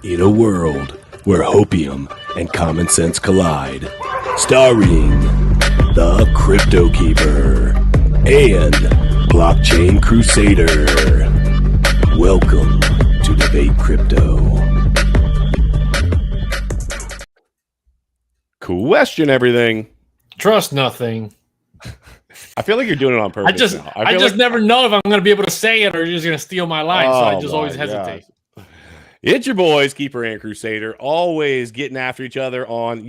In a world where hopium and common sense collide, starring the CryptoKeeper and BlockchainCrusader. Welcome to Debate Crypto. Question everything. Trust nothing. I feel like you're doing it on purpose. I just never know if I'm going to be able to say it or you're just going to steal my line. So I just always hesitate. It's your boys, Keeper and Crusader, always getting after each other on,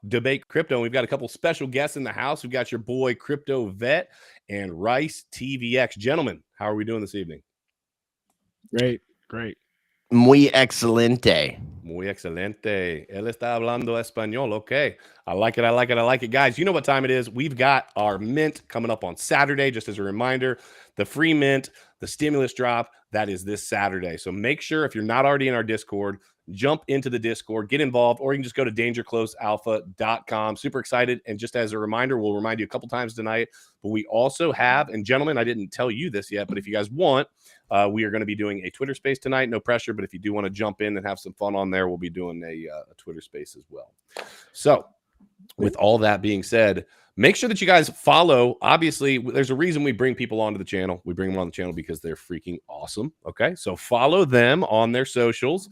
Debate Crypto. And we've got a couple special guests in the house. We've got your boy, Crypto Vet, and Rice TVx. Gentlemen, how are we doing this evening? Great. Muy excelente. Muy excelente. Él está hablando español. Okay. I like it. Guys, you know what time it is. We've got our mint coming up on Saturday. Just as a reminder, the free mint, the stimulus drop, that is this Saturday. So make sure if you're not already in our Discord, jump into the Discord, get involved, or you can just go to dangerclosealpha.com. Super excited. And just as a reminder, we'll remind you a couple times tonight, but we also have, and gentlemen, I didn't tell you this yet, but if you guys want, we are going to be doing a Twitter space tonight. No pressure, but if you do want to jump in and have some fun on there, we'll be doing a Twitter space as well. So with all that being said, make sure that you guys follow. Obviously, there's a reason we bring people onto the channel. We bring them on the channel because they're freaking awesome. Okay, so follow them on their socials.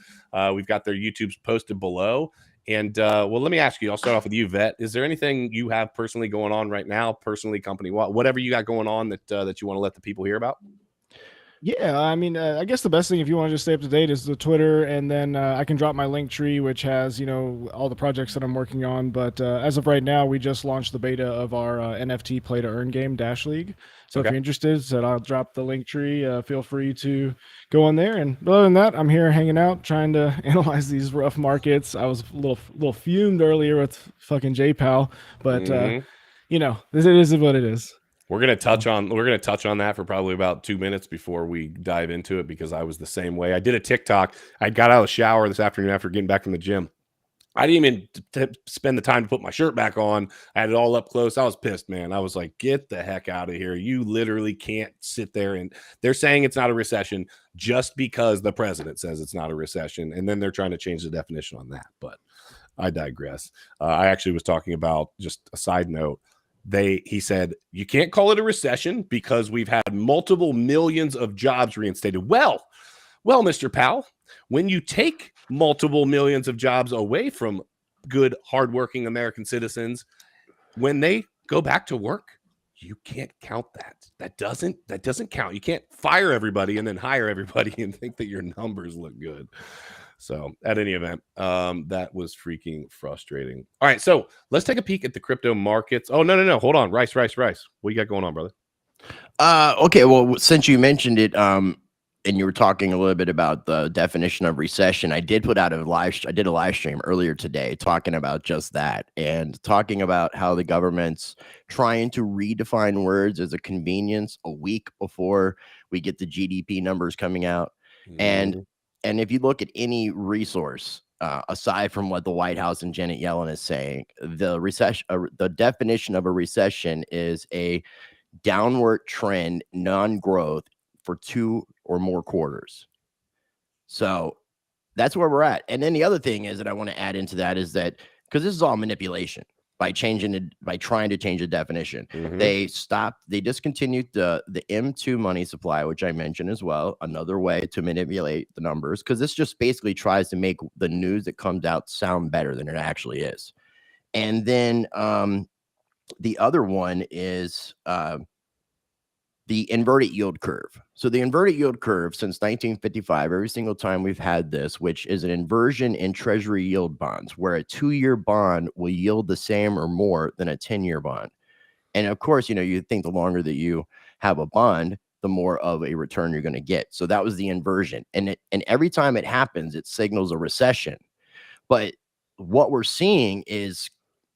We've got their YouTubes posted below. And well, let me ask you. I'll start off with you, Vet. Is there anything you have personally going on right now, personally, company, whatever you got going on that you want to let the people hear about? Yeah, I mean, I guess the best thing if you want to just stay up to date is the Twitter, and then I can drop my link tree, which has, all the projects that I'm working on. But as of right now, we just launched the beta of our NFT play to earn game, Dash League. So if you're interested, I'll drop the link tree. Feel free to go on there. And other than that, I'm here hanging out, trying to analyze these rough markets. I was a little fumed earlier with fucking JPal, but it is what it is. We're gonna touch on that for probably about 2 minutes before we dive into it, because I was the same way. I did a TikTok. I got out of the shower this afternoon after getting back from the gym. I didn't even spend the time to put my shirt back on. I had it all up close. I was pissed, man. I was like, get the heck out of here. You literally can't sit there, and they're saying it's not a recession just because the president says it's not a recession, and then they're trying to change the definition on that. But I digress. I actually was talking about, just a side note, he said, you can't call it a recession because we've had multiple millions of jobs reinstated. Well, Mr. Powell, when you take multiple millions of jobs away from good, hardworking American citizens, when they go back to work, you can't count that. That doesn't count. You can't fire everybody and then hire everybody and think that your numbers look good. So at any event, that was freaking frustrating. All right, so let's take a peek at the crypto markets. Oh, no. Hold on. Rice. What you got going on, brother? Okay, well, since you mentioned it, and you were talking a little bit about the definition of recession, I did I did a live stream earlier today talking about just that, and talking about how the government's trying to redefine words as a convenience a week before we get the GDP numbers coming out. And if you look at any resource, aside from what the White House and Janet Yellen is saying, the definition of a recession is a downward trend, non-growth for 2 or more quarters. So that's where we're at. And then the other thing is that I want to add into that is that, because this is all manipulation, by trying to change the definition. They discontinued the M2 money supply, which I mentioned as well, another way to manipulate the numbers, because this just basically tries to make the news that comes out sound better than it actually is. And then the other one is the inverted yield curve. So the inverted yield curve since 1955, every single time we've had this, which is an inversion in treasury yield bonds, where a 2-year bond will yield the same or more than a 10-year bond. And of course, you think the longer that you have a bond, the more of a return you're going to get. So that was the inversion. And every time it happens, it signals a recession. But what we're seeing is,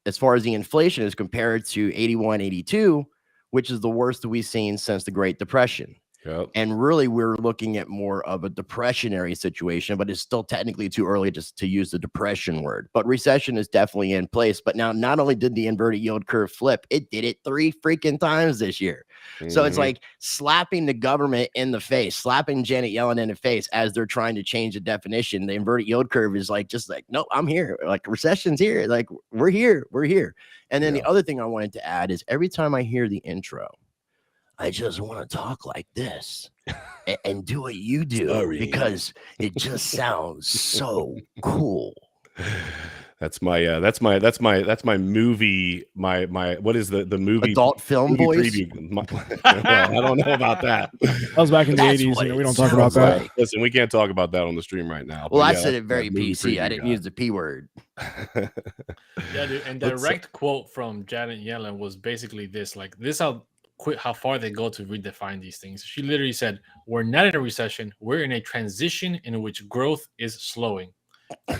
as far as the inflation is compared to 81, 82, which is the worst that we've seen since the Great Depression. Yep. And really, we're looking at more of a depressionary situation, but it's still technically too early to use the depression word. But recession is definitely in place. But now, not only did the inverted yield curve flip, it did it 3 freaking times this year. So it's like slapping the government in the face, slapping Janet Yellen in the face as they're trying to change the definition. The inverted yield curve is like, just like, no, I'm here. Like recession's here. Like we're here. And then the other thing I wanted to add is every time I hear the intro, I just want to talk like this and do what you do because it just sounds so cool. That's my movie. My what is the movie? Adult film voice. Well, I don't know about that. That was back in the 80s. We don't talk about that. Right. Listen, we can't talk about that on the stream right now. Well, I said it very PC. I didn't use the P word. Yeah, dude. And direct quote from Janet Yellen was basically this: like this, how far they go to redefine these things. She literally said, "We're not in a recession. We're in a transition in which growth is slowing."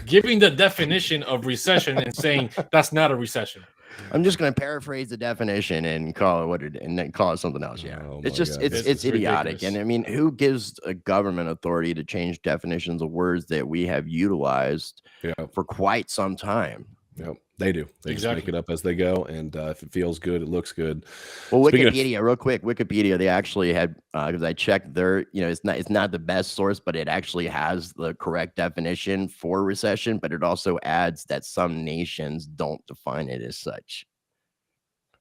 Giving the definition of recession and saying that's not a recession. I'm just going to paraphrase the definition and call it what it and then call it something else. Yeah, it's just it's idiotic. Ridiculous. And I mean, who gives a government authority to change definitions of words that we have utilized for quite some time? Yep, they do. They just make it up as they go, and if it feels good, it looks good. Well, Wikipedia, real quick, Wikipedia, they actually had because I checked their, it's not the best source, but it actually has the correct definition for recession, but it also adds that some nations don't define it as such.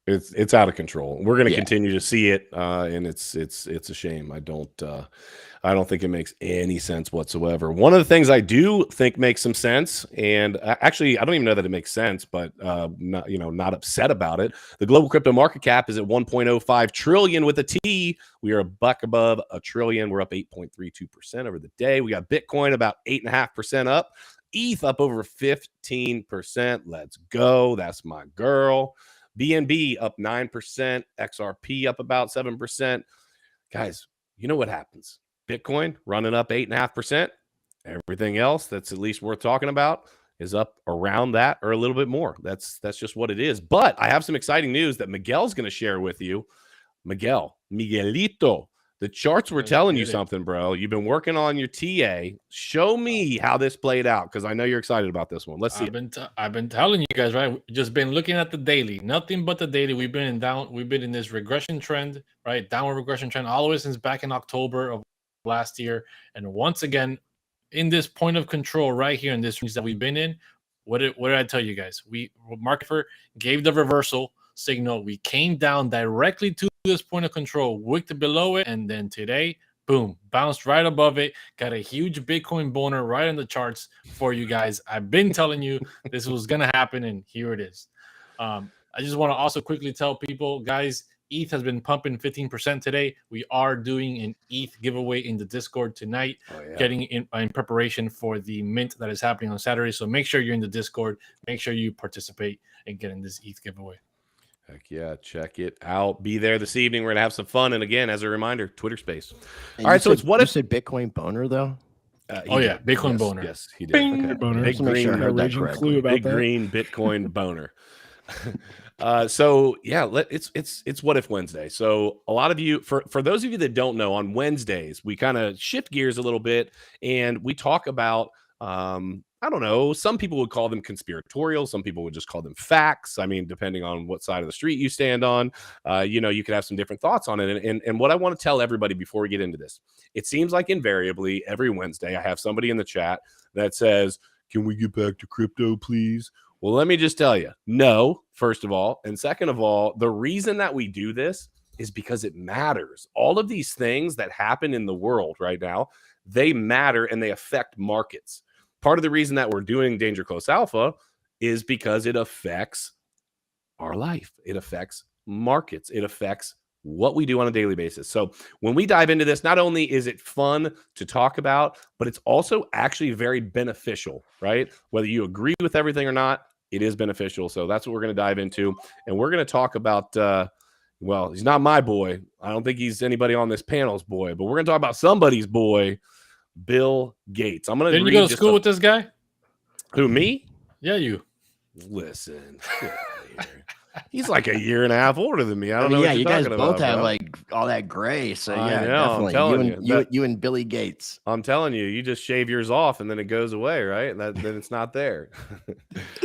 It's out of control. We're going to continue to see it, and it's a shame. I don't think it makes any sense whatsoever. One of the things I do think makes some sense, and actually I don't even know that it makes sense, but not upset about it. The global crypto market cap is at 1.05 trillion with a T. We are a buck above a trillion. We're up 8.32% over the day. We got Bitcoin about 8.5% up. ETH up over 15%. Let's go. That's my girl. BNB up 9%, XRP up about 7%. Guys, you know what happens? Bitcoin running up 8.5%. Everything else that's at least worth talking about is up around that or a little bit more. That's just what it is. But I have some exciting news that Miguel's going to share with you. Miguelito, the charts were telling you something, bro. You've been working on your TA. Show me how this played out because I know you're excited about this one. Let's see. I've been telling you guys, right? Just been looking at the daily, nothing but the daily. We've been in this regression trend, right? Downward regression trend all the way since back in October of last year. And once again, in this point of control right here in this range that we've been in, what did I tell you guys? Market gave the reversal signal. We came down directly to this point of control, wicked below it, and then today, boom, bounced right above it. Got a huge Bitcoin boner right on the charts for you guys. I've been telling you this was gonna happen, and here it is. I just want to also quickly tell people, guys, ETH has been pumping 15% today. We are doing an ETH giveaway in the Discord tonight, getting in preparation for the mint that is happening on Saturday. So make sure you're in the Discord. Make sure you participate in getting this ETH giveaway. Heck yeah, check it out. Be there this evening. We're going to have some fun. And again, as a reminder, Twitter Space. And all right, so it's what if you said Bitcoin boner, though? Bitcoin boner. Yes, he did. Okay. Boner. Big green, sure big green Bitcoin boner. So yeah, it's What If Wednesday. So a lot of you, for those of you that don't know, on Wednesdays we kind of shift gears a little bit and we talk about I don't know, some people would call them conspiratorial, some people would just call them facts. I mean, depending on what side of the street you stand on, you could have some different thoughts on it. And what I want to tell everybody before we get into this, it seems like invariably every Wednesday I have somebody in the chat that says, "Can we get back to crypto, please?" Well, let me just tell you, no, first of all. And second of all, the reason that we do this is because it matters. All of these things that happen in the world right now, they matter and they affect markets. Part of the reason that we're doing Danger Close Alpha is because it affects our life. It affects markets. It affects what we do on a daily basis. So when we dive into this, not only is it fun to talk about, but it's also actually very beneficial, right? Whether you agree with everything or not, it is beneficial. So that's what we're going to dive into. And we're going to talk about, well, he's not my boy. I don't think he's anybody on this panel's boy, but we're going to talk about somebody's boy, Bill Gates. I'm going to Didn't you go to school with this guy? Who, me? Yeah, you. Listen. He's like a year and a half older than me. I don't know. yeah, what you you're guys talking both about, have bro. like all that gray. So I yeah, know, I'm definitely. telling You and Billy Gates. I'm telling you, you just shave yours off and then it goes away, right? Then it's not there.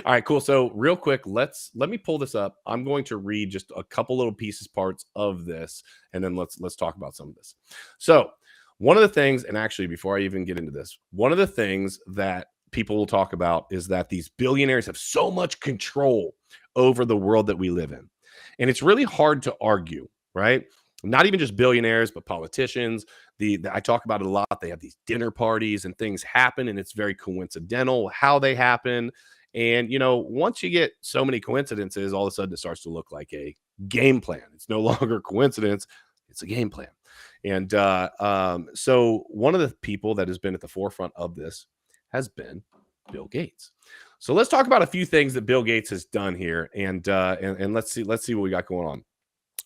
All right, cool. So real quick, let me pull this up. I'm going to read just a couple little pieces, parts of this, and then let's talk about some of this. So one of the things, and actually before I even get into this, one of the things that people will talk about is that these billionaires have so much control over the world that we live in. And it's really hard to argue, right? Not even just billionaires, but politicians. I talk about it a lot. They have these dinner parties and things happen, and it's very coincidental how they happen. And, once you get so many coincidences, all of a sudden it starts to look like a game plan. It's no longer coincidence. It's a game plan. And so one of the people that has been at the forefront of this has been Bill Gates. So let's talk about a few things that Bill Gates has done here, and let's see what we got going on.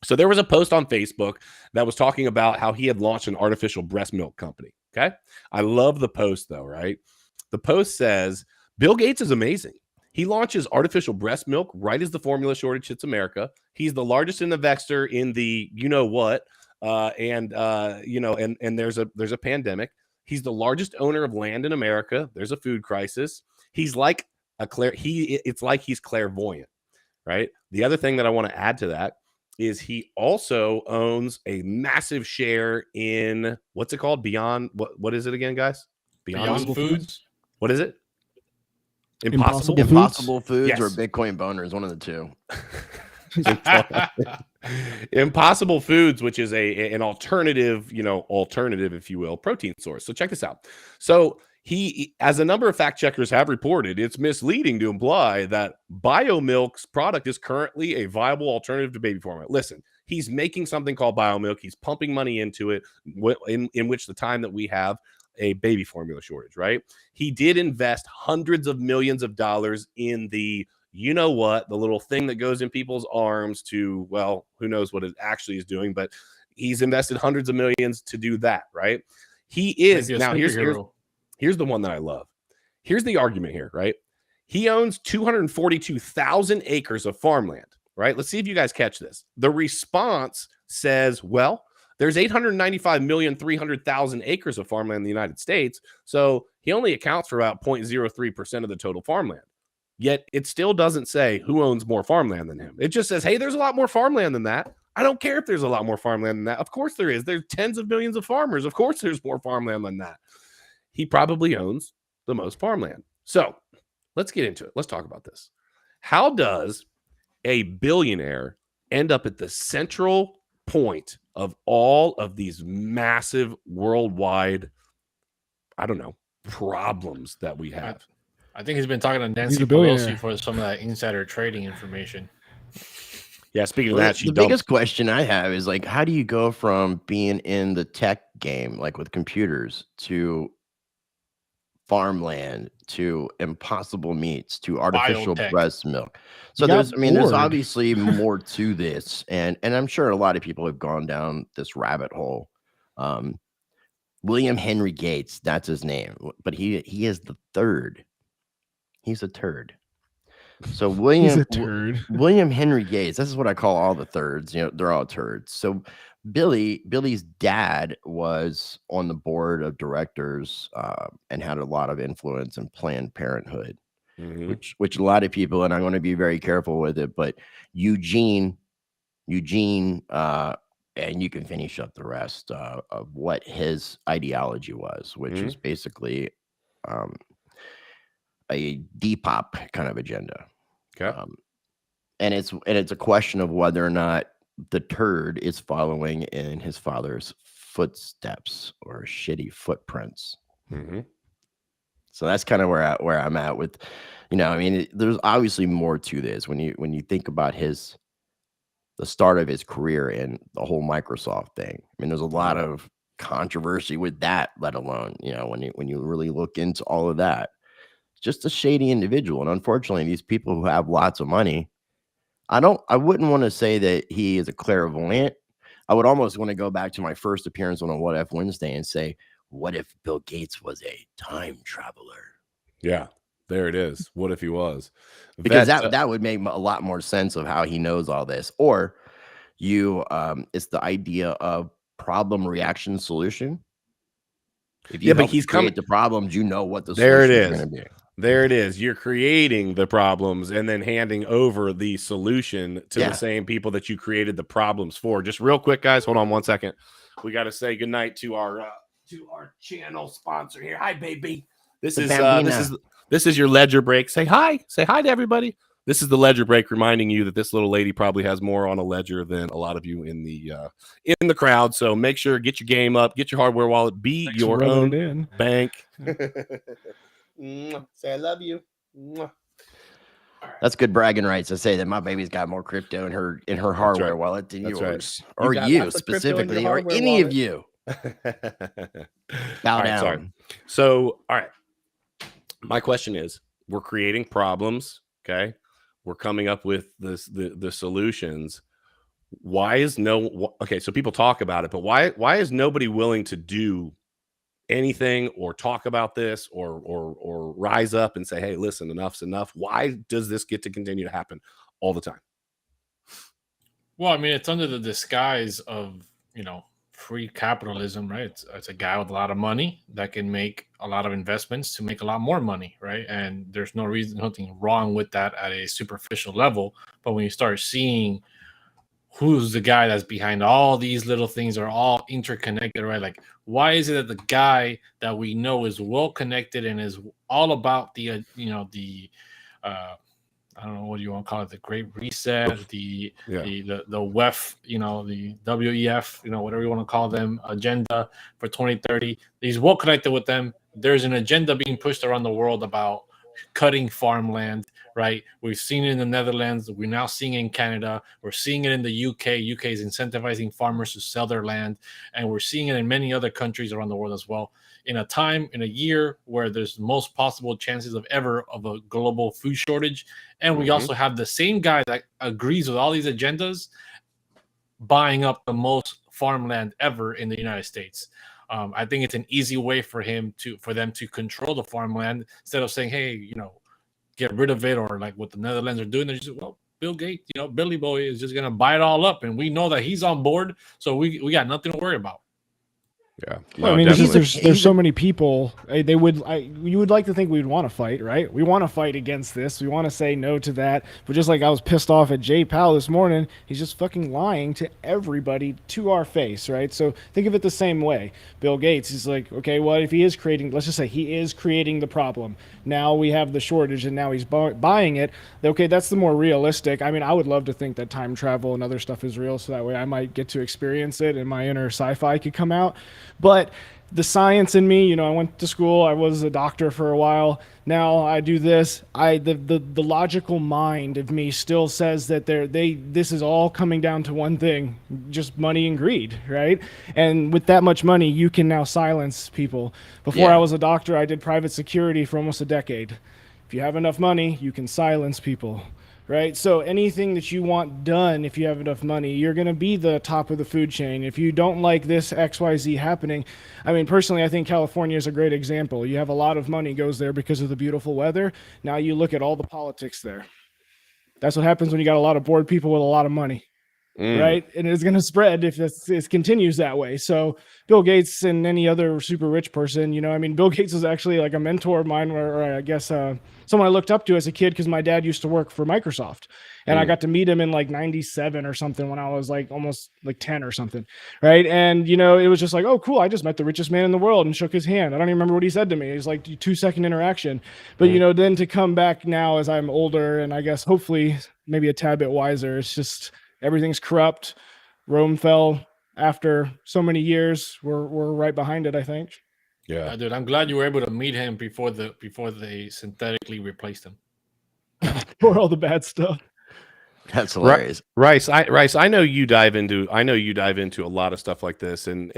So there was a post on Facebook that was talking about how he had launched an artificial breast milk company. Okay, I love the post though, right? The post says Bill Gates is amazing. He launches artificial breast milk right as the formula shortage hits America. He's the largest investor in the what, and there's a pandemic. He's the largest owner of land in America. There's a food crisis. He's like it's like he's clairvoyant, right? The other thing that I want to add to that is he also owns a massive share in what's it called? Beyond what is it again, guys? Beyond Foods. What is it? Impossible Foods yes. or Bitcoin Boners, one of the two. Impossible Foods, which is an alternative, if you will, protein source. So check this out. So he, as a number of fact checkers have reported, it's misleading to imply that BioMilk's product is currently a viable alternative to baby formula. Listen, he's making something called BioMilk. He's pumping money into it in which the time that we have a baby formula shortage, right? He did invest hundreds of millions of dollars in the the little thing that goes in people's arms to, well, who knows what it actually is doing, but he's invested hundreds of millions to do that, right? He is now here's the one that I love. Here's the argument here, right? He owns 242,000 acres of farmland, right? Let's see if you guys catch this. The response says, well, there's 895,300,000 acres of farmland in the United States, so he only accounts for about 0.03% of the total farmland. Yet it still doesn't say who owns more farmland than him. It just says, hey, there's a lot more farmland than that. I don't care if there's a lot more farmland than that. Of course there is. There's tens of millions of farmers. Of course there's more farmland than that. He probably owns the most farmland. So let's get into it. Let's talk about this. How does a billionaire end up at the central point of all of these massive worldwide, problems that we have? I think he's been talking to Nancy Pelosi for some of that insider trading information. Yeah, speaking of that, the biggest question I have is like, how do you go from being in the tech game, like with computers, to farmland, to impossible meats, to artificial breast milk? So there's obviously more to this, and I'm sure a lot of people have gone down this rabbit hole. William Henry Gates, that's his name, but he is the third. He's a turd. So William Henry Gates, this is what I call all the thirds. They're all turds. So Billy's dad was on the board of directors and had a lot of influence in Planned Parenthood, which a lot of people, and I'm going to be very careful with it, but Eugene, and you can finish up the rest of what his ideology was, which is basically a Depop kind of agenda. Okay. And it's a question of whether or not the turd is following in his father's footsteps or shitty footprints. So that's kind of where I'm at with, there's obviously more to this when you think about the start of his career and the whole Microsoft thing. I mean, there's a lot of controversy with that, let alone, when you really look into all of that. Just a shady individual. And unfortunately, these people who have lots of money, I wouldn't want to say that he is a clairvoyant. I would almost want to go back to my first appearance on a What If Wednesday and say, what if Bill Gates was a time traveler? Yeah, There it is. What if he was? Because Vet, that would make a lot more sense of how he knows all this. Or you, it's the idea of problem, reaction, solution. If you yeah, but help he's create coming. the problems, you know what the There it solutions are is. going to be. There it is. You're creating the problems and then handing over the solution to the same people that you created the problems for. Just real quick, guys. Hold on 1 second. We got to say goodnight to our channel sponsor here. Hi, baby. This is your ledger break. Say hi. Say hi to everybody. This is the ledger break, reminding you that this little lady probably has more on a ledger than a lot of you in the crowd. So make sure, get your game up, get your hardware wallet, be your own bank. Say I love you. That's good bragging rights. I say that my baby's got more crypto in her hardware wallet than yours, or you specifically, or any of you. Bow down. Sorry. So, all right. My question is: we're creating problems. Okay, we're coming up with the solutions. Why is so people talk about it, but why is nobody willing to do anything or talk about this or rise up and say, hey, listen, enough's enough? Why does this get to continue to happen all the time? Well, I mean, it's under the disguise of, free capitalism, right? It's a guy with a lot of money that can make a lot of investments to make a lot more money, right? And there's nothing wrong with that at a superficial level. But when you start seeing who's the guy that's behind all these little things are all interconnected, right? Like, why is it that the guy that we know is well connected and is all about the I don't know what you want to call it, the Great Reset, the WEF, the WEF, whatever you want to call them, agenda for 2030. He's well connected with them. There's an agenda being pushed around the world about cutting farmland, right? We've seen it in the Netherlands. We're now seeing it in Canada. We're seeing it in the UK. UK is incentivizing farmers to sell their land. And we're seeing it in many other countries around the world as well. In a year where there's most possible chances of a global food shortage. And we also have the same guy that agrees with all these agendas buying up the most farmland ever in the United States. I think it's an easy way for them to control the farmland instead of saying, hey, get rid of it, or like what the Netherlands are doing. They're just, well, Bill Gates, Billy Boy is just going to buy it all up. And we know that he's on board. So we got nothing to worry about. Yeah. Well, I mean, there's so many people. You would like to think we'd want to fight, right? We want to fight against this. We want to say no to that. But just like I was pissed off at Jay Powell this morning, he's just fucking lying to everybody to our face, right? So think of it the same way. Bill Gates is like, okay, well, if he is let's just say he is creating the problem. Now we have the shortage and now he's buying it. Okay, that's the more realistic. I mean, I would love to think that time travel and other stuff is real, so that way I might get to experience it and my inner sci-fi could come out. But the science in me, I went to school, I was a doctor for a while. Now I do this. The logical mind of me still says that this is all coming down to one thing, just money and greed, right? And with that much money, you can now silence people. Before I was a doctor, I did private security for almost a decade. If you have enough money, you can silence people. Right? So anything that you want done, if you have enough money, you're going to be the top of the food chain. If you don't like this XYZ happening, I mean, personally, I think California is a great example. You have a lot of money goes there because of the beautiful weather. Now you look at all the politics there. That's what happens when you got a lot of bored people with a lot of money. Right? And it's going to spread if this continues that way. So Bill Gates and any other super rich person, Bill Gates was actually like a mentor of mine, or I guess someone I looked up to as a kid, because my dad used to work for Microsoft. And I got to meet him in like 97 or something when I was like almost like 10 or something. Right. And, it was just like, oh, cool. I just met the richest man in the world and shook his hand. I don't even remember what he said to me. It was like 2-second interaction. But, then to come back now as I'm older and I guess hopefully maybe a tad bit wiser, it's just everything's corrupt. Rome fell after so many years. We're right behind it, I think. Yeah, dude, I'm glad you were able to meet him before they synthetically replaced him. For all the bad stuff. That's hilarious. Rice, I know you dive into a lot of stuff like this, and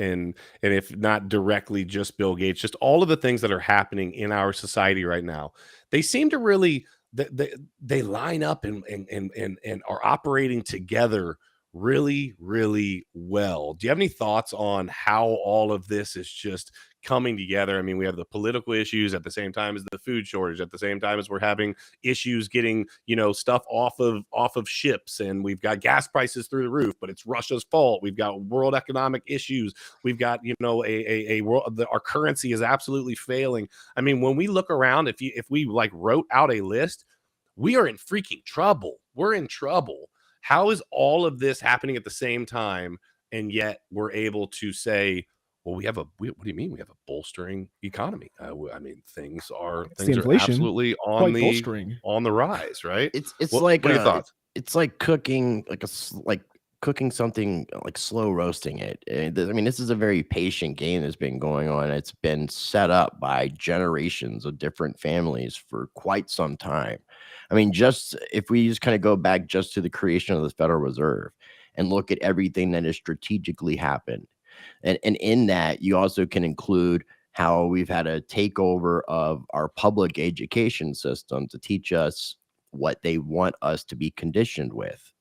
if not directly just Bill Gates, just all of the things that are happening in our society right now. They seem to really they line up and are operating together really, really well. Do you have any thoughts on how all of this is just coming together? I mean, we have the political issues at the same time as the food shortage, at the same time as we're having issues getting, stuff off of ships, and we've got gas prices through the roof, but it's Russia's fault. We've got world economic issues. We've got, a world, our currency is absolutely failing. I mean, when we look around, if we like wrote out a list, we are in freaking trouble. We're in trouble. How is all of this happening at the same time, and yet we're able to say, well, what do you mean we have a bolstering economy? I mean, things are absolutely on the rise, right? It's what like are your thoughts? It's like cooking cooking something, like slow roasting it. I mean, this is a very patient game that's been going on. It's been set up by generations of different families for quite some time. I mean, just if we just kind of go back just to the creation of the Federal Reserve and look at everything that has strategically happened. And in that, you also can include how we've had a takeover of our public education system to teach us what they want us to be conditioned with,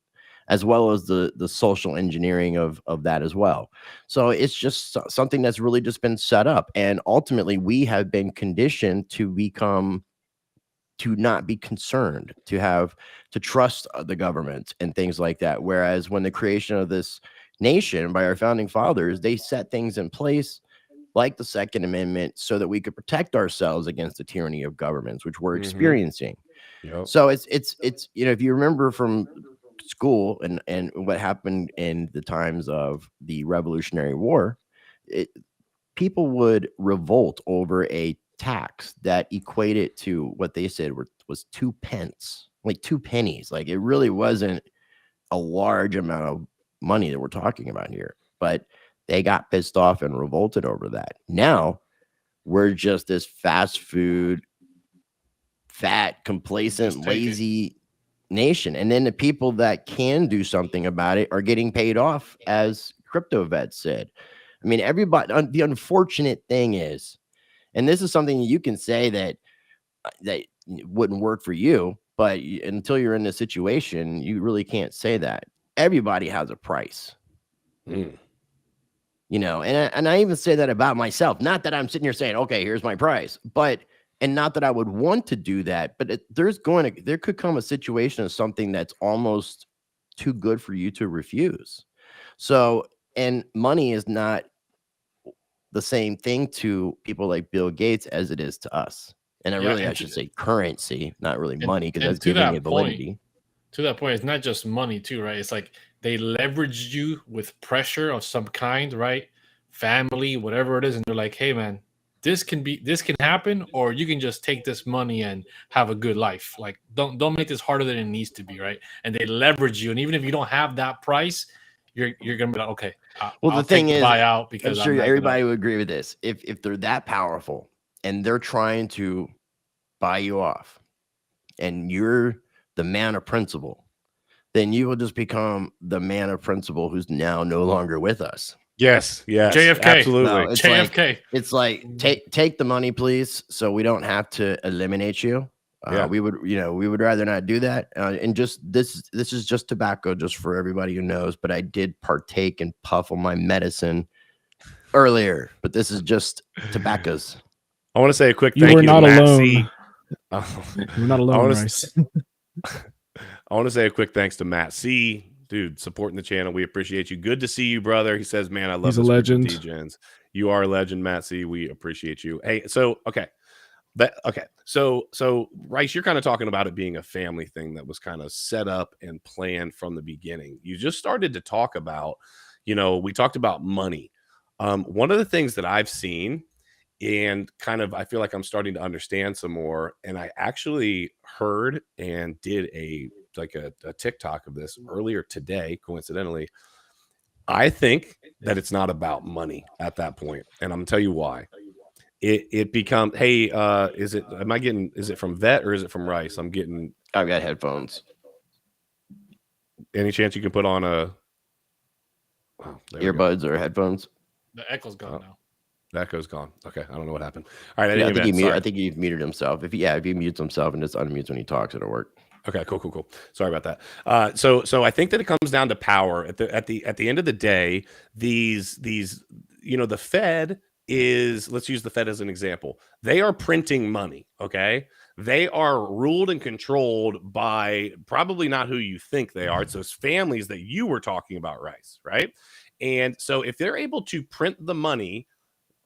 as well as the social engineering of that as well. So it's just something that's really just been set up. And ultimately, we have been conditioned to not be concerned, to trust the government and things like that. Whereas when the creation of this nation by our founding fathers, they set things in place like the Second Amendment so that we could protect ourselves against the tyranny of governments, which we're experiencing. Yep. So it's if you remember from school and what happened in the times of the Revolutionary War, people would revolt over a tax that equated to what they said was 2 pence, like 2 pennies. Like, it really wasn't a large amount of money that we're talking about here, but they got pissed off and revolted over that. Now we're just this fast food, fat, complacent, lazy nation. And then the people that can do something about it are getting paid off, as CryptoVet said. I mean, everybody, the unfortunate thing is, and this is something you can say that wouldn't work for you, but until you're in this situation, you really can't say that. Everybody has a price. And I even say that about myself. Not that I'm sitting here saying, okay, here's my price, and not that I would want to do that, but there could come a situation of something that's almost too good for you to refuse. So, and money is not the same thing to people like Bill Gates as it is to us. And I should say currency, not really money, because that's giving it validity. To that point, it's not just money too, right? It's like they leverage you with pressure of some kind, right? Family, whatever it is, and they're like, hey man, this can happen, or you can just take this money and have a good life. Like, don't make this harder than it needs to be, right? And they leverage you, and even if you don't have that price, you're gonna be like, okay. Well, the thing is, buyout, because I'm sure everybody would agree with this. If they're that powerful and they're trying to buy you off, and you're the man of principle, then you will just become the man of principle who's now no longer with us. Yes, JFK, absolutely. No, it's JFK. It's like take the money, please, so we don't have to eliminate you. We would rather not do that. And just this is just tobacco, just for everybody who knows. But I did partake and puff on my medicine earlier. But this is just tobaccos. I want to say a quick thank you to Matt C. You're not alone, Rice. I want to say a quick thanks to Matt C. Dude, supporting the channel. We appreciate you. Good to see you, brother. He says, man, I love He's a legend. DGens. You are a legend, Matt C. We appreciate you. Hey, so, okay. So Rice, you're kind of talking about it being a family thing that was kind of set up and planned from the beginning. You just started to talk about, we talked about money. One of the things that I've seen, and kind of I feel like I'm starting to understand some more, and I actually heard and did a TikTok of this earlier today, coincidentally. I think that it's not about money at that point, and I'm gonna tell you why. It becomes, hey, is it from Vet or is it from Rice? I've got headphones. Any chance you can put on earbuds or headphones? The echo's gone now. The echo's gone. Okay, I don't know what happened. All right, I think he muted himself. If he mutes himself and just unmutes when he talks, it'll work. Okay, cool. Sorry about that. So I think that it comes down to power. At the end of the day, these the Fed is, let's use the Fed as an example. They are printing money. Okay, they are ruled and controlled by probably not who you think they are. It's those families that you were talking about, Rice, right? And so if they're able to print the money,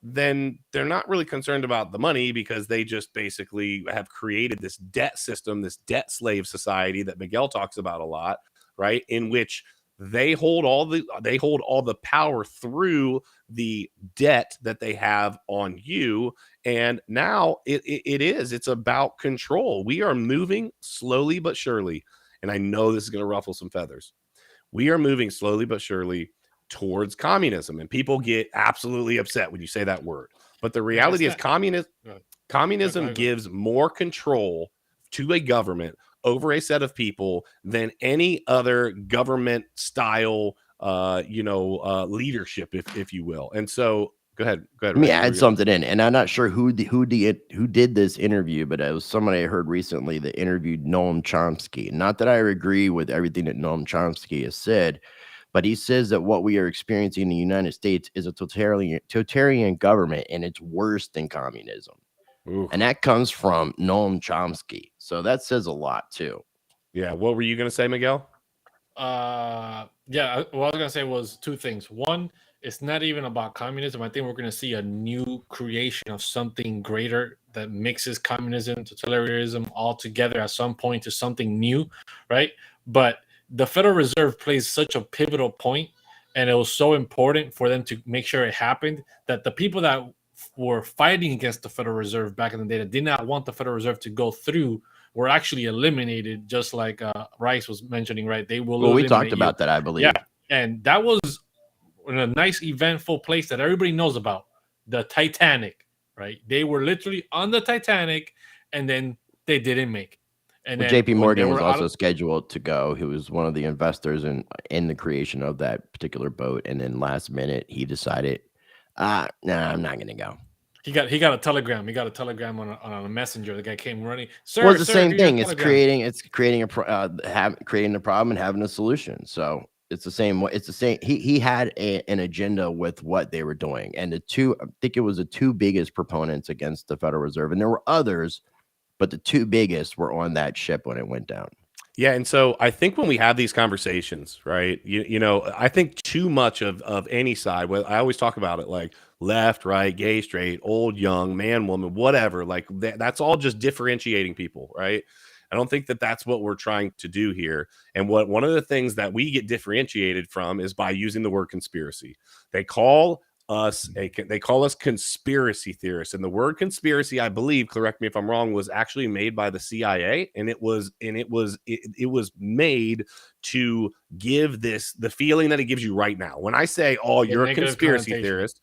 then they're not really concerned about the money, because they just basically have created this debt system, this debt slave society that Miguel talks about a lot, right? In which they hold all the power through the debt that they have on you. And now it's about control. We are moving slowly but surely, and I know this is going to ruffle some feathers. We are moving slowly but surely towards communism, and people get absolutely upset when you say that word. But the reality is communism gives more control to a government over a set of people than any other government style leadership, if you will. And so go ahead. Let me add something in, and I'm not sure who did this interview, but it was somebody I heard recently that interviewed Noam Chomsky. Not that I agree with everything that Noam Chomsky has said, but he says that what we are experiencing in the United States is a totalitarian government, and it's worse than communism. Ooh. And that comes from Noam Chomsky. So that says a lot too. Yeah. What were you going to say, Miguel? What I was going to say was two things. One, it's not even about communism. I think we're going to see a new creation of something greater that mixes communism, totalitarianism all together at some point to something new, right? But the Federal Reserve plays such a pivotal point, and it was so important for them to make sure it happened, that the people that were fighting against the Federal Reserve back in the day that did not want the Federal Reserve to go through were actually eliminated, just like Rice was mentioning, right? They will. Well, we talked about that, I believe. Yeah, and that was in a nice, eventful place that everybody knows about, the Titanic, right? They were literally on the Titanic, and then they didn't make it. And well, JP Morgan was also scheduled to go. He was one of the investors in the creation of that particular boat. And then last minute, he decided, I'm not going to go. He got a telegram. He got a telegram on a messenger. The guy came running. Sir, well, it's the same thing. It's creating a problem and having a solution. So it's the same. It's the same. He had an agenda with what they were doing. And I think it was the two biggest proponents against the Federal Reserve. And there were others, but the two biggest were on that ship when it went down. Yeah, and so I think when we have these conversations, right, I think too much of any side, well, I always talk about it like left, right, gay, straight, old, young, man, woman, whatever, like that's all just differentiating people, right? I don't think that that's what we're trying to do here. And one of the things that we get differentiated from is by using the word conspiracy. They call us conspiracy theorists, and the word conspiracy, I believe, correct me if I'm wrong, was actually made by the CIA, and it was made to give the feeling that it gives you right now. When I say, "Oh, you're a conspiracy theorist,"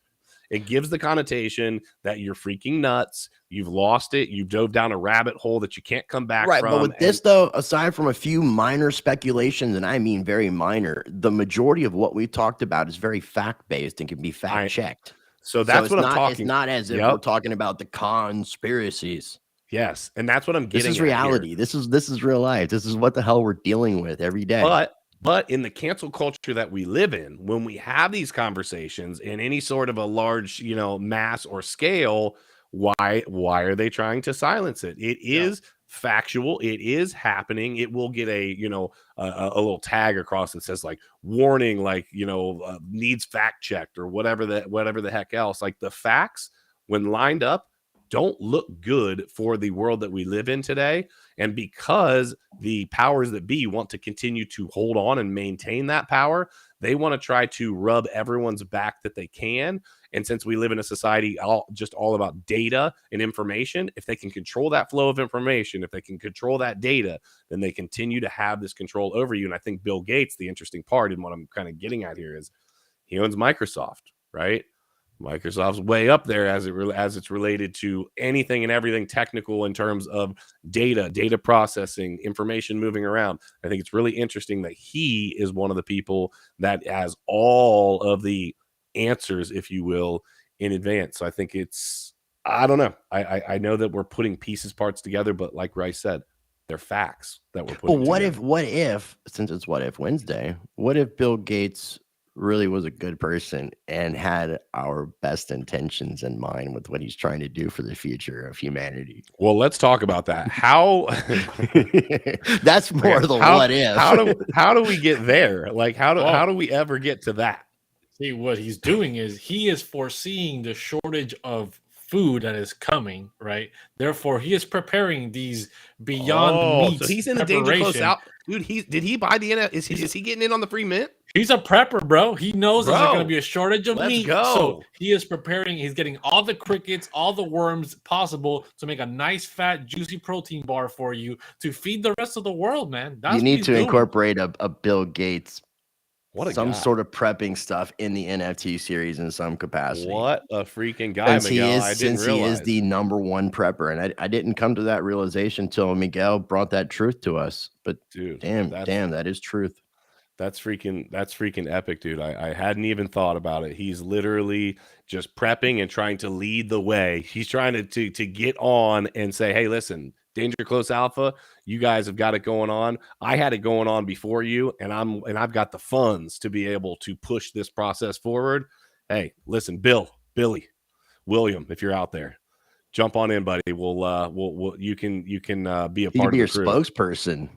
it gives the connotation that you're freaking nuts. You've lost it. You've dove down a rabbit hole that you can't come back from. But with this, though, aside from a few minor speculations, and I mean very minor, the majority of what we talked about is very fact-based and can be fact-checked. So that's what I'm talking. It's not as if we're talking about the conspiracies. Yes, and that's what I'm getting. This is reality. This is real life. This is what the hell we're dealing with every day. But in the cancel culture that we live in, when we have these conversations in any sort of a large, mass or scale, why are they trying to silence it? It is factual. It is happening. It will get a little tag across that says like warning, like needs fact checked or whatever the heck else. Like the facts, when lined up, don't look good for the world that we live in today. And because the powers that be want to continue to hold on and maintain that power, they want to try to rub everyone's back that they can. And since we live in a society all about data and information, if they can control that flow of information, if they can control that data, then they continue to have this control over you. And I think Bill Gates, the interesting part and what I'm kind of getting at here is he owns Microsoft, right? Microsoft's way up there as it's related to anything and everything technical in terms of data processing, information moving around. I think it's really interesting that he is one of the people that has all of the answers, if you will, in advance. So I think I don't know. I know that we're putting parts together, but like Rice said, They're facts that we're But putting what together. if, since it's What If Wednesday, what if Bill Gates really was a good person and had our best intentions in mind with what he's trying to do for the future of humanity? Well, let's talk about that. How That's more okay, the what if. how do we get there? Like how Well, do we ever get to that? see, what he's doing is he is foreseeing the shortage of food that is coming, right? Therefore, he is preparing these beyond meat. So he's in the danger close out. Dude, did he buy the NF? Is he getting in on the free mint? He's a prepper, bro. He knows there's going to Bro, be a shortage of let's meat. go. So he is preparing. He's getting all the crickets, all the worms possible to make a nice, fat, juicy protein bar for you to feed the rest of the world, man. That's You what need he's to doing. incorporate a Bill Gates, Some sort of prepping stuff in the NFT series in some capacity. What a freaking guy, Since Miguel. he is the number one prepper, and I didn't come to that realization until Miguel brought that truth to us. But dude, damn, that is truth. That's freaking epic, dude. I hadn't even thought about it. He's literally just prepping and trying to lead the way. He's trying to get on and say, hey, listen, Danger Close Alpha, you guys have got it going on. I had it going on before you, and I've got the funds to be able to push this process forward. Hey, listen, Billy, William, if you're out there, jump on in, buddy. We'll you can be a part of the your crew. Spokesperson.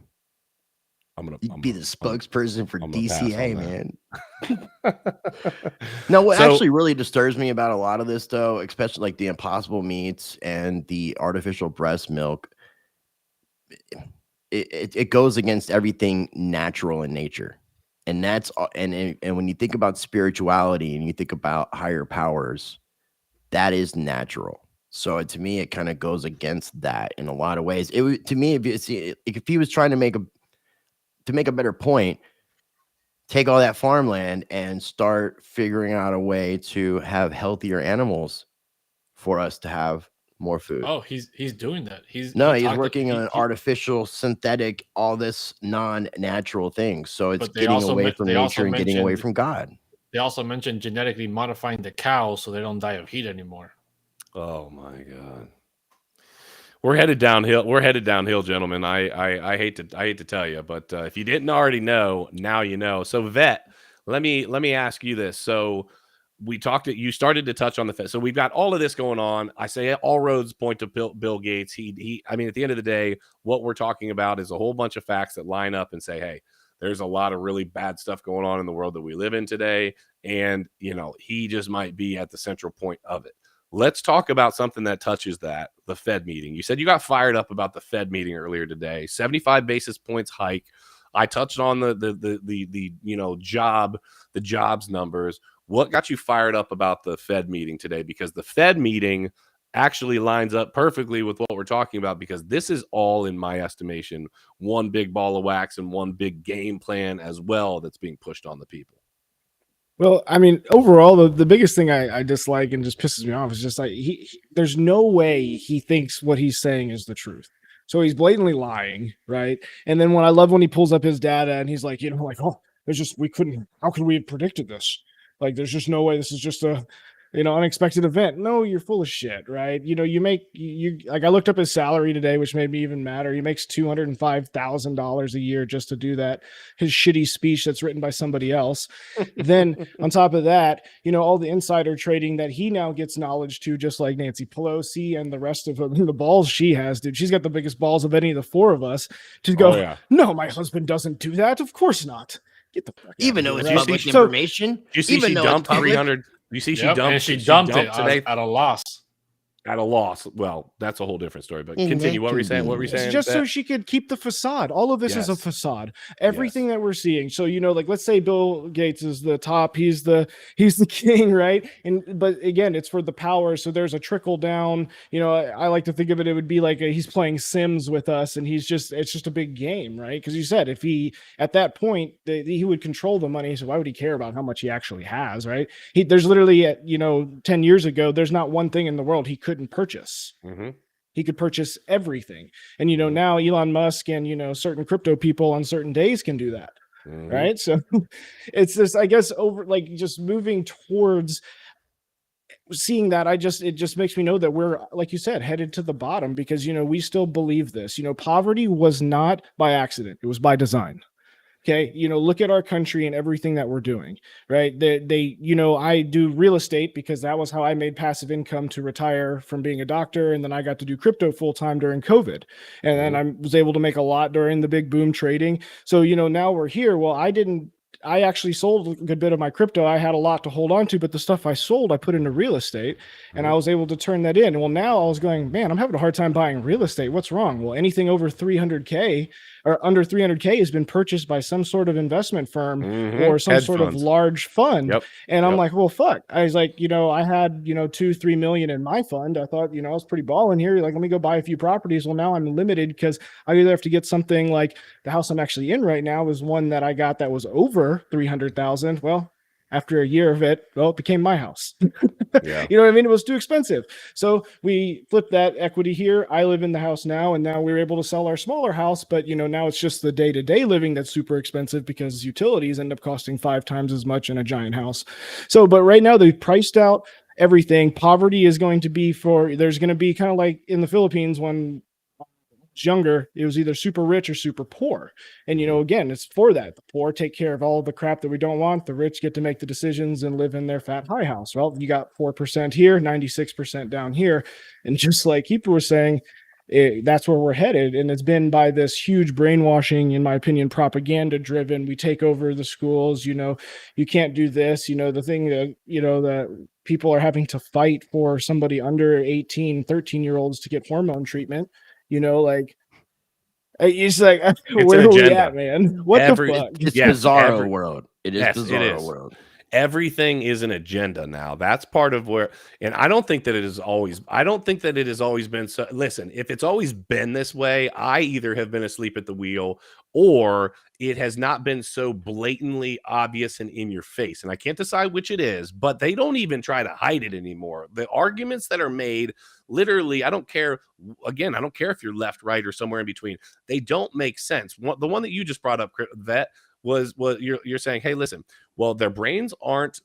I'm gonna be the spokesperson for DCA, man. No, what actually really disturbs me about a lot of this, though, especially like the impossible meats and the artificial breast milk, it goes against everything natural in nature. And that's and when you think about spirituality and you think about higher powers, that is natural. So to me, it kind of goes against that in a lot of ways. To me, if he was trying to make a better point, take all that farmland and start figuring out a way to have healthier animals for us to have more food. Oh, he's doing that. He's working on artificial, synthetic, all this non-natural things. So it's getting away from nature and getting away from God. They also mentioned genetically modifying the cows so they don't die of heat anymore. Oh my God. We're headed downhill. We're headed downhill, gentlemen. I hate to tell you, but if you didn't already know, now you know. So, Vet, let me ask you this. So, you started to touch on the Fed. So we've got all of this going on. I say all roads point to Bill Gates. I mean, at the end of the day, what we're talking about is a whole bunch of facts that line up and say, hey, there's a lot of really bad stuff going on in the world that we live in today. And, he just might be at the central point of it. Let's talk about something that touches that, the Fed meeting. You said you got fired up about the Fed meeting earlier today. 75 basis points hike. I touched on the jobs numbers. What got you fired up about the Fed meeting today? Because the Fed meeting actually lines up perfectly with what we're talking about, because this is all, in my estimation, one big ball of wax and one big game plan as well that's being pushed on the people. Well, I mean, overall, the biggest thing I dislike and just pisses me off is just like there's no way he thinks what he's saying is the truth. So he's blatantly lying, right? And then I love when he pulls up his data and he's like, oh, how could we have predicted this? Like, there's just no way. This is just a, unexpected event. No, you're full of shit, right? Like, I looked up his salary today, which made me even madder. He makes $205,000 a year just to do that. His shitty speech that's written by somebody else. Then on top of that, all the insider trading that he now gets knowledge to, just like Nancy Pelosi and the rest of them, the balls she has, dude. She's got the biggest balls of any of the four of us to go, No, my husband doesn't do that. Of course not. Get the fuck even though it's right? public information. You see, she dumped 300. You see, she dumped it today at a loss. At a loss. Well, that's a whole different story. But continue. What were you saying? It's just so she could keep the facade. All of this is a facade. Everything that we're seeing. So like, let's say Bill Gates is the top. He's the king, right? But again, it's for the power. So there's a trickle down. I like to think of it. It would be like he's playing Sims with us, and it's just a big game, right? Because you said if he at that point he would control the money. So why would he care about how much he actually has, right? There's literally 10 years ago, there's not one thing in the world he couldn't purchase. He could purchase everything. And now Elon Musk and certain crypto people on certain days can do that. Right? So it's this, I guess, over like just moving towards seeing that, it just makes me know that we're, like you said, headed to the bottom, because, we still believe this. Poverty was not by accident. It was by design. Okay. Look at our country and everything that we're doing, right? I do real estate because that was how I made passive income to retire from being a doctor. And then I got to do crypto full time during COVID. And then I was able to make a lot during the big boom trading. So, now we're here. Well, I actually sold a good bit of my crypto. I had a lot to hold on to, but the stuff I sold, I put into real estate, and I was able to turn that in. Well, now I was going, man, I'm having a hard time buying real estate. What's wrong? Well, anything over 300K or under 300K has been purchased by some sort of investment firm or some sort of large fund. And I'm like, well, fuck. I was like, I had, 2-3 million in my fund. I thought, I was pretty balling here. Like, let me go buy a few properties. Well, now I'm limited because I either have to get something like the house I'm actually in right now was one that I got that was over 300,000. Well, after a year of it, well, it became my house. Yeah. You know what I mean? It was too expensive. So we flipped that equity here. I live in the house now, and now we're able to sell our smaller house. But, now it's just the day-to-day living that's super expensive because utilities end up costing 5 times as much in a giant house. So, but right now they've priced out everything. Poverty is going to be there's going to be kind of like in the Philippines when younger, it was either super rich or super poor. And again, it's for that. The poor take care of all the crap that we don't want. The rich get to make the decisions and live in their fat high house. Well, you got 4% here, 96% down here. And just like Keeper was saying, that's where we're headed. And it's been by this huge brainwashing, in my opinion, propaganda driven. We take over the schools, you can't do this, the thing that, that people are having to fight for somebody under 18, 13-year-olds to get hormone treatment. Like it's like, where are we at, man? What the fuck? It's bizarro world. It is bizarro world. Everything is an agenda now. That's part of where, and I don't think that it has always been so. Listen, if it's always been this way, I either have been asleep at the wheel or it has not been so blatantly obvious and in your face. And I can't decide which it is, but they don't even try to hide it anymore. The arguments that are made, literally, I don't care. Again, I don't care if you're left, right, or somewhere in between. They don't make sense. The one that you just brought up, Vet, was you're saying, hey, listen, well, their brains aren't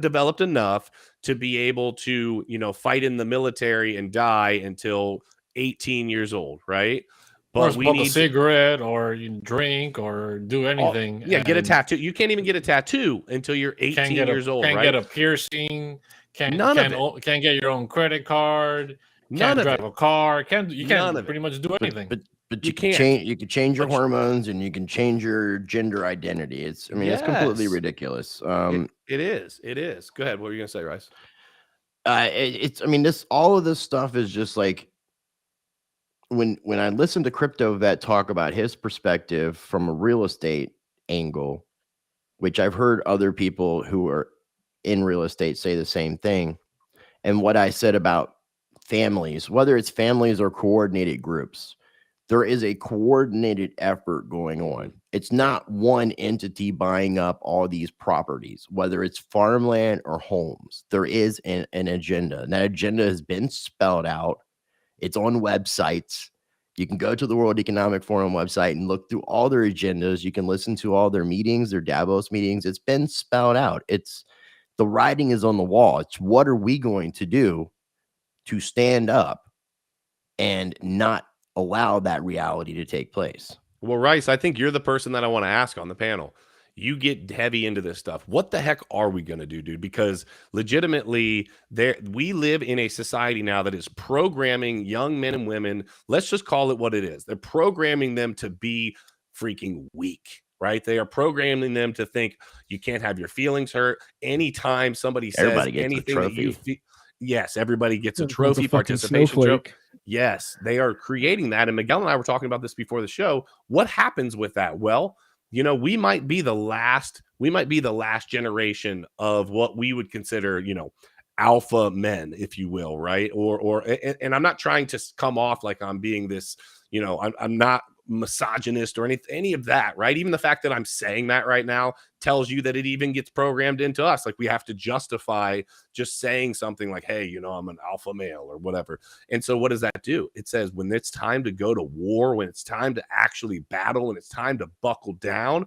developed enough to be able to, fight in the military and die until 18 years old, right? But or smoke a cigarette or you drink or do anything. Get a tattoo. You can't even get a tattoo until you're 18 years old, can't right? get a piercing. Can't get your own credit card. Can't drive a car. You can't pretty much do anything. But you can change. You can change your hormones and you can change your gender identity. It's completely ridiculous. It is. Go ahead. What were you gonna say, Rice? All of this stuff is just like when I listen to Crypto Vet talk about his perspective from a real estate angle, which I've heard other people who are in real estate say the same thing, and what I said about families, whether it's families or coordinated groups, there is a coordinated effort going on. It's not one entity buying up all these properties, whether it's farmland or homes. There is an agenda, and that agenda has been spelled out. It's on websites. You can go to the World Economic Forum website and look through all their agendas. You can listen to all their meetings, their Davos meetings. It's been spelled out. The writing is on the wall. It's what are we going to do to stand up and not allow that reality to take place? Well, Rice, I think you're the person that I want to ask on the panel. You get heavy into this stuff. What the heck are we going to do, dude? Because legitimately, we live in a society now that is programming young men and women. Let's just call it what it is. They're programming them to be freaking weak, right? They are programming them to think you can't have your feelings hurt. Anytime somebody says anything that you feel, yes, everybody gets a trophy, participation trophy. Yes, they are creating that. And Miguel and I were talking about this before the show. What happens with that? Well, we might be the last generation of what we would consider, alpha men, if you will, right? And I'm not trying to come off like I'm being this, I'm not misogynist or any of that, right? Even the fact that I'm saying that right now tells you that it even gets programmed into us. Like we have to justify just saying something like, hey, I'm an alpha male or whatever. And so what does that do? It says when it's time to go to war, when it's time to actually battle, when it's time to buckle down,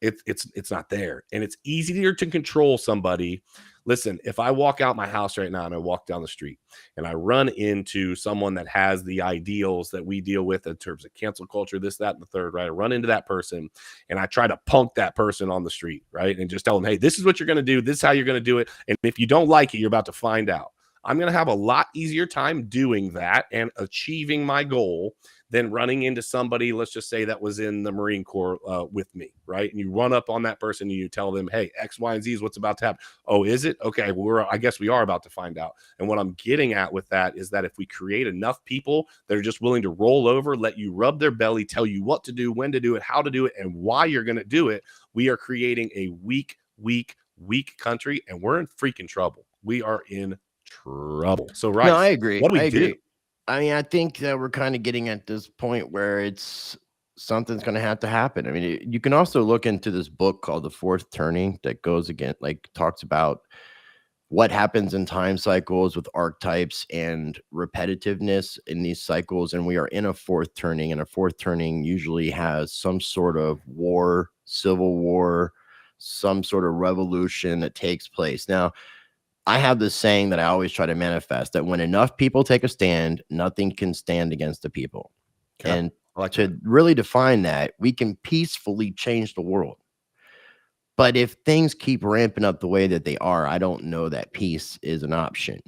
It's not there, and it's easier to control somebody. Listen, if I walk out my house right now and I walk down the street and I run into someone that has the ideals that we deal with in terms of cancel culture, this, that, and the third, right? I run into that person and I try to punk that person on the street, right? And just tell them, hey, this is what you're going to do. This is how you're going to do it. And if you don't like it, you're about to find out. I'm going to have a lot easier time doing that and achieving my goal than running into somebody, let's just say, that was in the Marine Corps with me, right? And you run up on that person and you tell them, hey, X, Y, and Z is what's about to happen. Oh, is it? Okay, well, I guess we are about to find out. And what I'm getting at with that is that if we create enough people that are just willing to roll over, let you rub their belly, tell you what to do, when to do it, how to do it, and why you're going to do it, we are creating a weak country, and we're in freaking trouble. We are in trouble. So, right. No, I agree. What do we do? I mean, I think that we're kind of getting at this point where something's going to have to happen. I mean, you can also look into this book called The Fourth Turning that goes again, like talks about what happens in time cycles with archetypes and repetitiveness in these cycles. And we are in a fourth turning, and a fourth turning usually has some sort of war, civil war, some sort of revolution that takes place. Now, I have this saying that I always try to manifest, that when enough people take a stand, nothing can stand against the people. Okay. And to really define that, we can peacefully change the world. But if things keep ramping up the way that they are, I don't know that peace is an option.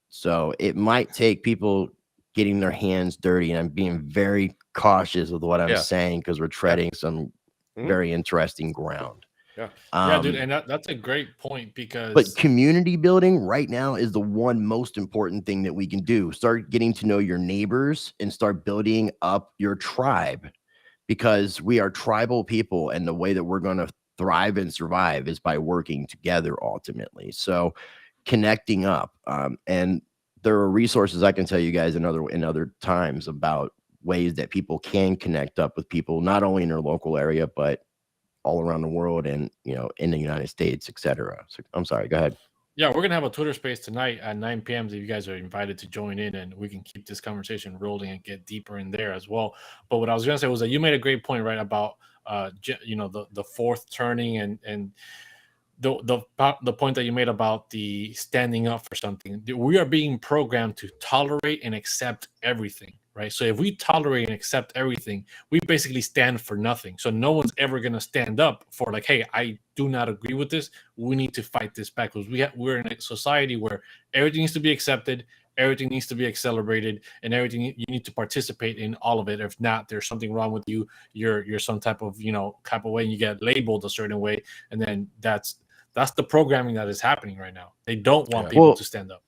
So it might take people getting their hands dirty, and I'm being very cautious with what I'm saying because we're treading some very interesting ground. Yeah, dude, and that's a great point, because but community building right now is the one most important thing that we can do. Start getting to know your neighbors and start building up your tribe, because we are tribal people, and the way that we're going to thrive and survive is by working together ultimately. So connecting up, and there are resources I can tell you guys in other times about ways that people can connect up with people, not only in their local area, but all around the world, and in the United States, etc. So I'm sorry, go ahead. Yeah, we're gonna have a Twitter space tonight at 9 p.m. So you guys are invited to join in, and we can keep this conversation rolling and get deeper in there as well. But what I was gonna say was that you made a great point, right, about the fourth turning, and the point that you made about the standing up for something. We are being programmed to tolerate and accept everything, right? So if we tolerate and accept everything, we basically stand for nothing. So no one's ever going to stand up for, like, hey, I do not agree with this. We need to fight this back, because we're in a society where everything needs to be accepted, everything needs to be accelerated, and everything, you need to participate in all of it. If not, there's something wrong with you. You're some type of way, and you get labeled a certain way, and then that's the programming that is happening right now. They don't want people to stand up.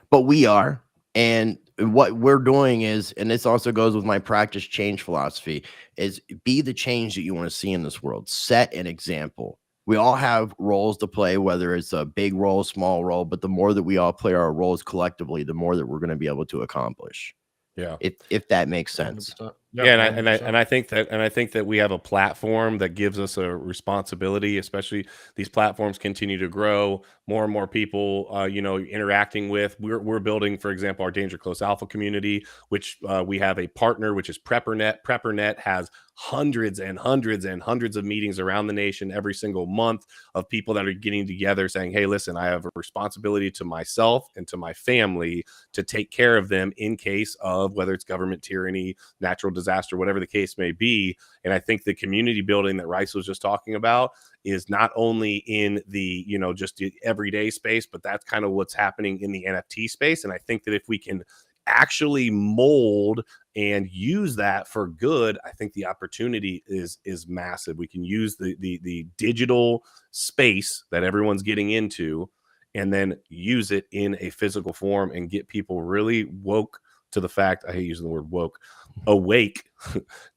But we are. And what we're doing is, and this also goes with my practice change philosophy, is be the change that you want to see in this world. Set an example. We all have roles to play, whether it's a big role, small role, but the more that we all play our roles collectively, the more that we're going to be able to accomplish. Yeah. If that makes sense. 100%. Yeah, and I think that we have a platform that gives us a responsibility, especially these platforms continue to grow, more and more people interacting with. We're building, for example, our Danger Close Alpha community, which we have a partner, which is PrepperNet. PrepperNet has hundreds and hundreds and hundreds of meetings around the nation every single month of people that are getting together saying, hey, listen, I have a responsibility to myself and to my family to take care of them in case of whether it's government tyranny, natural disaster, whatever the case may be. And I think the community building that Rice was just talking about is not only in the, just the everyday space, but that's kind of what's happening in the NFT space. And I think that if we can actually mold and use that for good, I think the opportunity is massive. We can use the digital space that everyone's getting into, and then use it in a physical form and get people really woke to the fact, I hate using the word woke, awake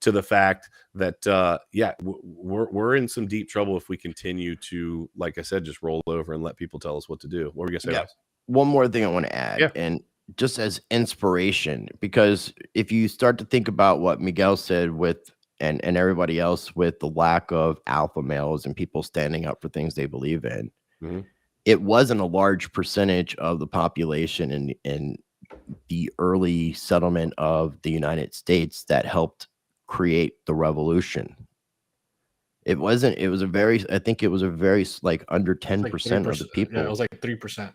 to the fact that we're in some deep trouble if we continue to, like I said, just roll over and let people tell us what to do. What were you gonna say? One more thing I want to add, and just as inspiration, because if you start to think about what Miguel said with and everybody else with the lack of alpha males and people standing up for things they believe in, it wasn't a large percentage of the population in the early settlement of the United States that helped create the revolution. It wasn't. It was a very. I think it was a very like under 10% of the people. Yeah, it was like 3%.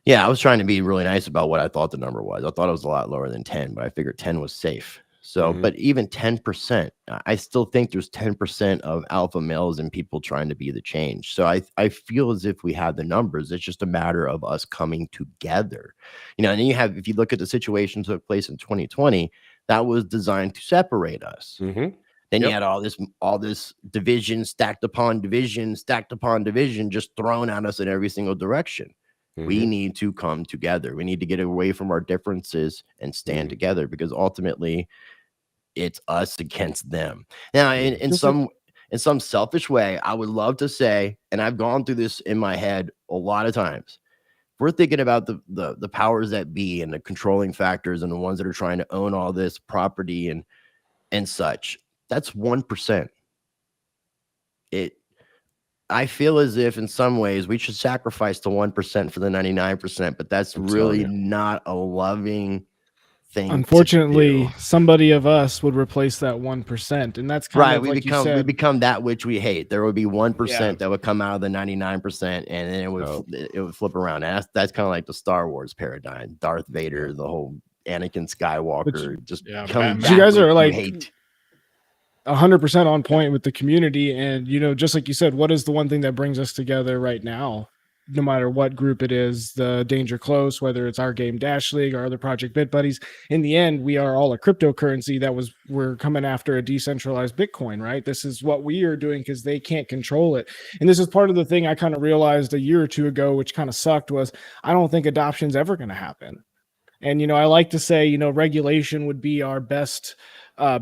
Yeah, I was trying to be really nice about what I thought the number was. I thought it was a lot lower than 10, but I figured 10 was safe. So, but even 10%, I still think there's 10% of alpha males and people trying to be the change. So I feel as if we have the numbers. It's just a matter of us coming together. And then you have, if you look at the situation that took place in 2020, that was designed to separate us. Then you had all this division stacked upon division, just thrown at us in every single direction. We need to come together. We need to get away from our differences and stand together, because ultimately it's us against them. Now, in some selfish way, I would love to say, and I've gone through this in my head a lot of times, we're thinking about the powers that be and the controlling factors and the ones that are trying to own all this property and such. That's 1%. I feel as if in some ways we should sacrifice the 1% for the 99%, but that's really not a loving thing. Unfortunately, somebody of us would replace that 1%, and that's kind of like we become that which we hate. There would be 1% that would come out of the 99%, and then it would flip around. That's kind of like the Star Wars paradigm. Darth Vader, the whole Anakin Skywalker, you guys are like hate. 100% on point with the community. And, just like you said, what is the one thing that brings us together right now, no matter what group it is, the Danger Close, whether it's our game Dash League or other Project Bit Buddies? In the end, we are all a cryptocurrency we're coming after a decentralized Bitcoin, right? This is what we are doing because they can't control it. And this is part of the thing I kind of realized a year or two ago, which kind of sucked, was I don't think adoption's ever going to happen. And, I like to say, regulation would be our best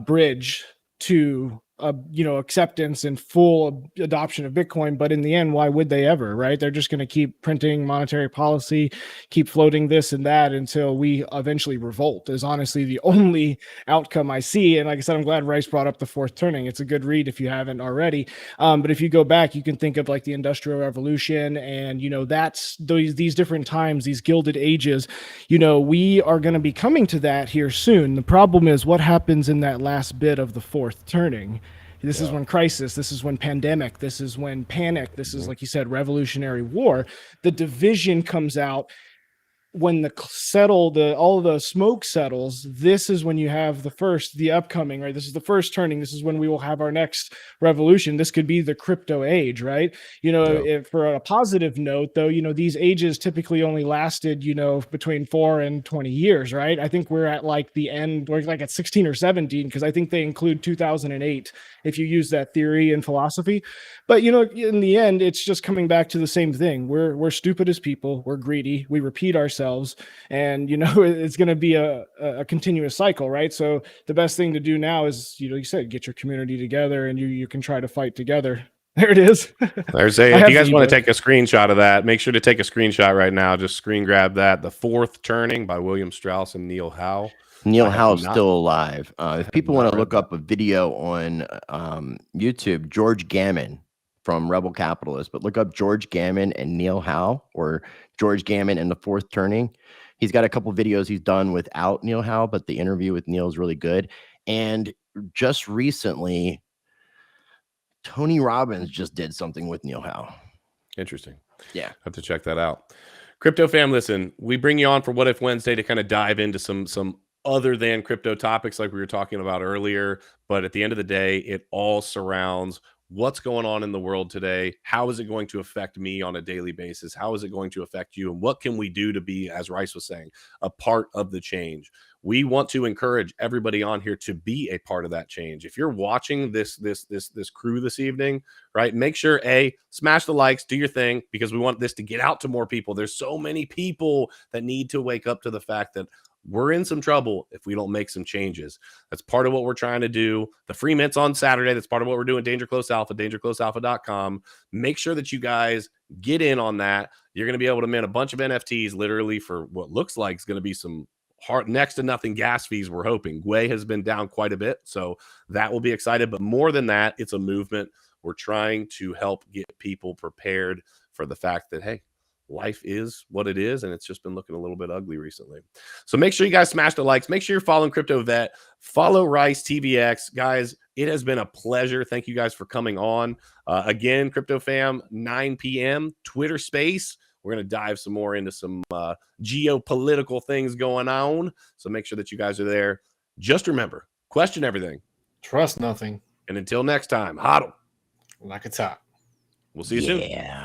bridge to acceptance and full adoption of Bitcoin. But in the end, why would they ever, right? They're just going to keep printing monetary policy, keep floating this and that until we eventually revolt, is honestly the only outcome I see. And like I said, I'm glad Rice brought up The Fourth Turning. It's a good read if you haven't already. But if you go back, you can think of like the Industrial Revolution and, that's these different times, these Gilded Ages. We are going to be coming to that here soon. The problem is what happens in that last bit of The Fourth Turning. This is when crisis, this is when pandemic, this is when panic, this is, like you said, revolutionary war. The division comes out when all the smoke settles. This is when you have the upcoming, right? This is the first turning. This is when we will have our next revolution. This could be the crypto age, right? If for a positive note, though, these ages typically only lasted, between 4 and 20 years, right? I think we're at like the end, we're like at 16 or 17, because I think they include 2008 if you use that theory and philosophy. But, in the end, it's just coming back to the same thing. We're stupid as people. We're greedy. We repeat ourselves. And, it's going to be a continuous cycle, right? So the best thing to do now is, you said, get your community together and you can try to fight together. There it is. There's if you guys want to take a screenshot of that, make sure to take a screenshot right now. Just screen grab that. The Fourth Turning by William Strauss and Neil Howe. Neil Howe's still alive. If people want to look up a video on YouTube, George Gammon from Rebel Capitalist, but look up George Gammon and Neil Howe, or George Gammon and The Fourth Turning. He's got a couple videos he's done without Neil Howe, but the interview with Neil is really good. And just recently, Tony Robbins just did something with Neil Howe. Interesting. Yeah. Have to check that out. Crypto fam, listen, we bring you on for What If Wednesday to kind of dive into some other than crypto topics like we were talking about earlier. But at the end of the day, it all surrounds what's going on in the world today. How is it going to affect me on a daily basis? How is it going to affect you? And what can we do to be, as Rice was saying, a part of the change? We want to encourage everybody on here to be a part of that change. If you're watching this crew this evening, right, make sure, smash the likes, do your thing, because we want this to get out to more people. There's so many people that need to wake up to the fact that we're in some trouble if we don't make some changes. That's part of what we're trying to do. The free mints on Saturday. That's part of what we're doing. Danger Close Alpha, dangerclosealpha.com. Make sure that you guys get in on that. You're going to be able to mint a bunch of NFTs literally for what looks like is going to be some next to nothing gas fees, we're hoping. Gwei has been down quite a bit, so that will be excited. But more than that, it's a movement. We're trying to help get people prepared for the fact that, hey, life is what it is, and it's just been looking a little bit ugly recently. So make sure you guys smash the likes. Make sure you're following Crypto Vet. Follow Rice TVx. Guys, it has been a pleasure. Thank you guys for coming on. Again, Crypto Fam, 9 p.m. Twitter Space. We're going to dive some more into some geopolitical things going on. So make sure that you guys are there. Just remember, question everything. Trust nothing. And until next time, hodl like it's hot. We'll see you soon. Yeah.